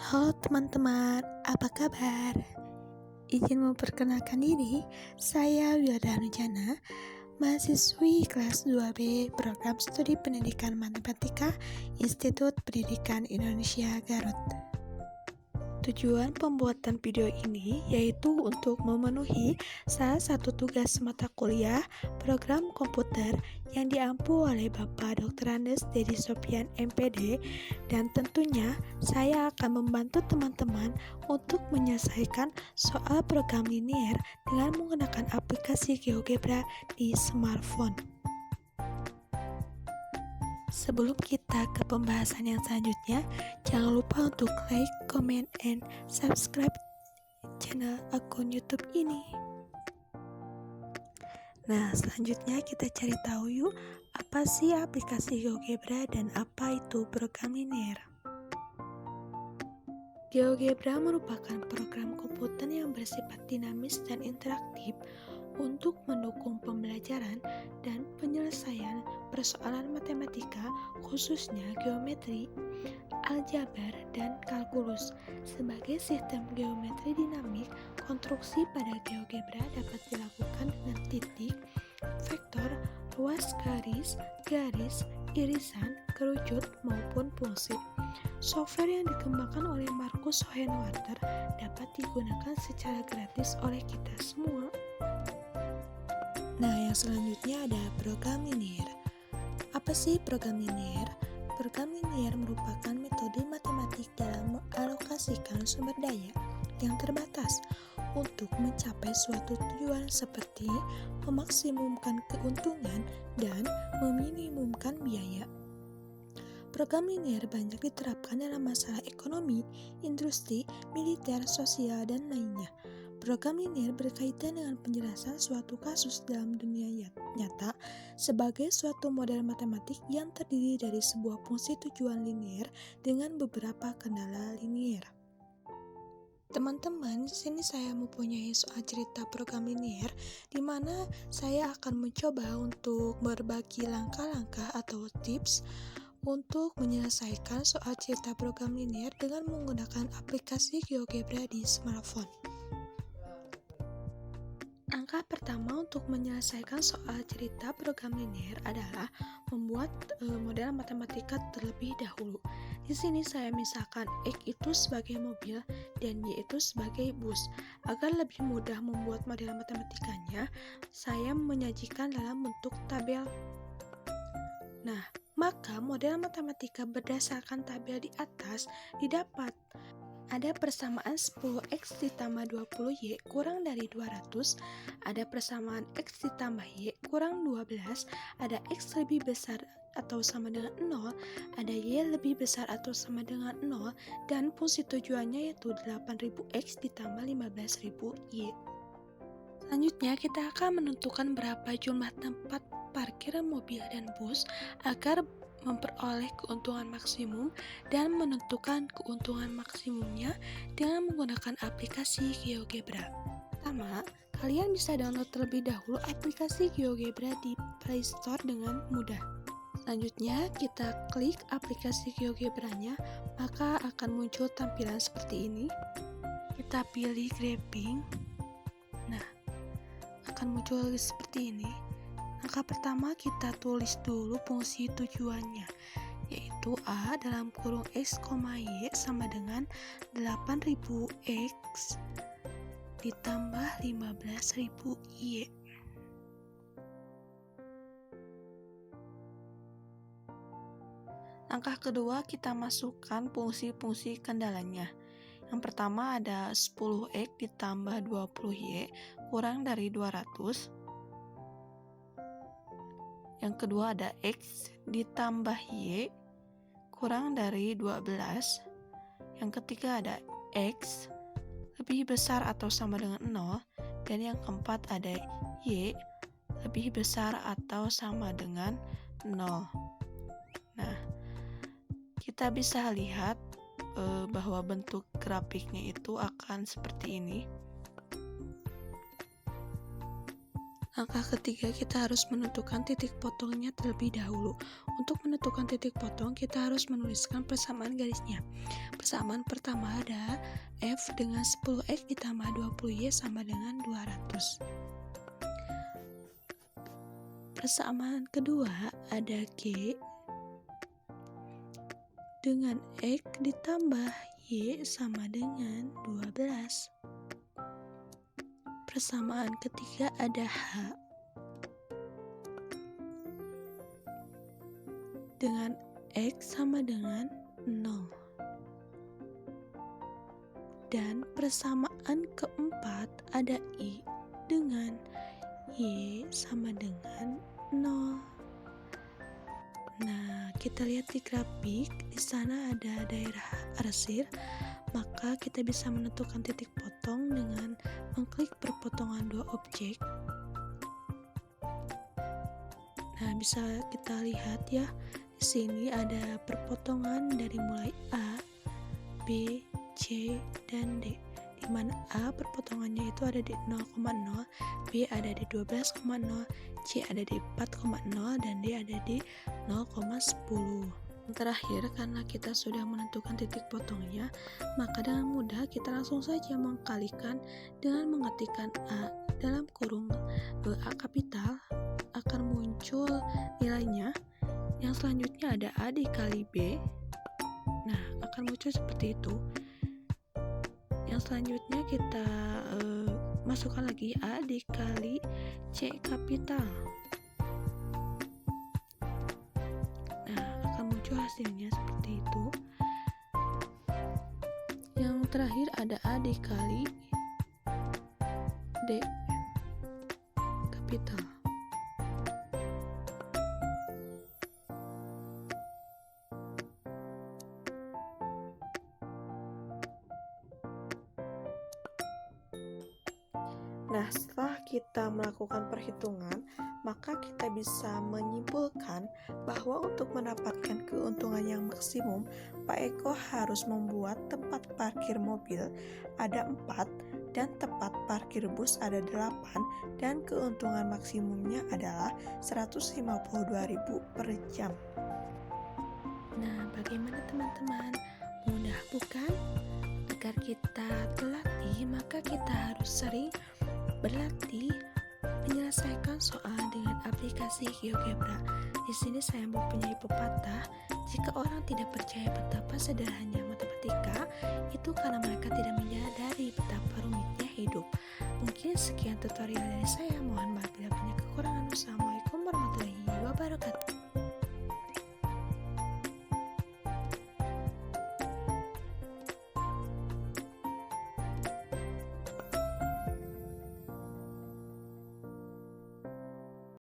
Halo teman-teman, apa kabar? Izin memperkenalkan diri, saya Wilda Nujana, mahasiswi kelas 2B Program Studi Pendidikan Matematika Institut Pendidikan Indonesia Garut. Tujuan pembuatan video ini yaitu untuk memenuhi salah satu tugas mata kuliah program komputer yang diampu oleh Bapak Dr. Andes Dedi Sopian MPD, dan tentunya saya akan membantu teman-teman untuk menyelesaikan soal program linier dengan menggunakan aplikasi GeoGebra di smartphone. Sebelum kita ke pembahasan yang selanjutnya, jangan lupa untuk like, comment, and subscribe channel akun YouTube ini. Nah, selanjutnya kita cari tahu yuk, apa sih aplikasi GeoGebra dan apa itu program linier. GeoGebra merupakan program komputer yang bersifat dinamis dan interaktif untuk mendukung pembelajaran dan penyelesaian persoalan matematika, khususnya geometri, aljabar, dan kalkulus. Sebagai sistem geometri dinamik, konstruksi pada GeoGebra dapat dilakukan dengan titik, vektor, ruas garis, irisan, kerucut, maupun fungsi. Software yang dikembangkan oleh Marcus Hohenwarter dapat digunakan secara gratis oleh kita semua. Nah, yang selanjutnya ada program linier. Apa sih program linier? Program linier merupakan metode matematik dalam mengalokasikan sumber daya yang terbatas untuk mencapai suatu tujuan seperti memaksimumkan keuntungan dan meminimumkan biaya. Program linier banyak diterapkan dalam masalah ekonomi, industri, militer, sosial, dan lainnya. Program linier berkaitan dengan penjelasan suatu kasus dalam dunia nyata sebagai suatu model matematik yang terdiri dari sebuah fungsi tujuan linier dengan beberapa kendala linier. Teman-teman, di sini saya mempunyai soal cerita program linier di mana saya akan mencoba untuk berbagi langkah-langkah atau tips untuk menyelesaikan soal cerita program linier dengan menggunakan aplikasi GeoGebra di smartphone. Langkah pertama untuk menyelesaikan soal cerita program linier adalah membuat model matematika terlebih dahulu. Di sini saya misalkan X itu sebagai mobil dan Y itu sebagai bus. Agar lebih mudah membuat model matematikanya, saya menyajikan dalam bentuk tabel. Nah, maka model matematika berdasarkan tabel di atas didapat. Ada persamaan 10x ditambah 20y kurang dari 200, ada persamaan x ditambah y kurang 12, ada x lebih besar atau sama dengan 0, ada y lebih besar atau sama dengan 0, dan fungsi tujuannya yaitu 8000x ditambah 15000y. Selanjutnya kita akan menentukan berapa jumlah tempat parkir mobil dan bus agar memperoleh keuntungan maksimum dan menentukan keuntungan maksimumnya dengan menggunakan aplikasi GeoGebra. Pertama, kalian bisa download terlebih dahulu aplikasi GeoGebra di Play Store dengan mudah. Selanjutnya, kita klik aplikasi GeoGebra-nya, maka akan muncul tampilan seperti ini. Kita pilih grabbing. Nah, akan muncul seperti ini. Langkah pertama kita tulis dulu fungsi tujuannya, yaitu A dalam kurung X, Y sama dengan 8000X ditambah 15000Y. Langkah kedua kita masukkan fungsi-fungsi kendalanya. Yang pertama ada 10X ditambah 20Y kurang dari 200. Yang kedua ada X ditambah Y kurang dari 12. Yang ketiga ada X lebih besar atau sama dengan 0. Dan yang keempat ada Y lebih besar atau sama dengan 0. Nah, kita bisa lihat bahwa bentuk grafiknya itu akan seperti ini. Langkah ketiga, kita harus menentukan titik potongnya terlebih dahulu. Untuk menentukan titik potong, kita harus menuliskan persamaan garisnya. Persamaan pertama ada F dengan 10X ditambah 20Y sama dengan 200. Persamaan kedua ada G dengan X ditambah Y sama dengan 12. Persamaan ketiga ada H dengan X sama dengan 0. Dan persamaan keempat ada I dengan Y sama dengan 0. Nah, kita lihat di grafik, di sana ada daerah arsir, maka kita bisa menentukan titik potong dengan mengklik perpotongan dua objek. Nah, bisa kita lihat ya, di sini ada perpotongan dari mulai A, B, C, dan D. Di mana A perpotongannya itu ada di 0,0, B ada di 12,0, C ada di 4,0, dan D ada di 0,10. Yang terakhir, karena kita sudah menentukan titik potongnya, maka dengan mudah kita langsung saja mengkalikan dengan mengetikkan A dalam kurung A kapital, akan muncul nilainya. Yang selanjutnya ada A dikali B. Nah, akan muncul seperti itu. Yang selanjutnya kita masukkan lagi A dikali C kapital. Nah, akan muncul hasilnya seperti itu. Yang terakhir ada A dikali D kapital. Nah, setelah kita melakukan perhitungan, maka kita bisa menyimpulkan bahwa untuk mendapatkan keuntungan yang maksimum, Pak Eko harus membuat tempat parkir mobil ada 4 dan tempat parkir bus ada 8, dan keuntungan maksimumnya adalah 152.000 per jam. Nah, bagaimana teman-teman? Mudah bukan? Agar kita terlatih, maka kita harus sering berlatih menyelesaikan soal dengan aplikasi GeoGebra. Di sini saya mempunyai pepatah, jika orang tidak percaya betapa sederhananya matematika, itu karena mereka tidak menyadari betapa rumitnya hidup. Mungkin sekian tutorial dari saya. Mohon maaf bila banyak kekurangan. Wassalamualaikum warahmatullahi wabarakatuh.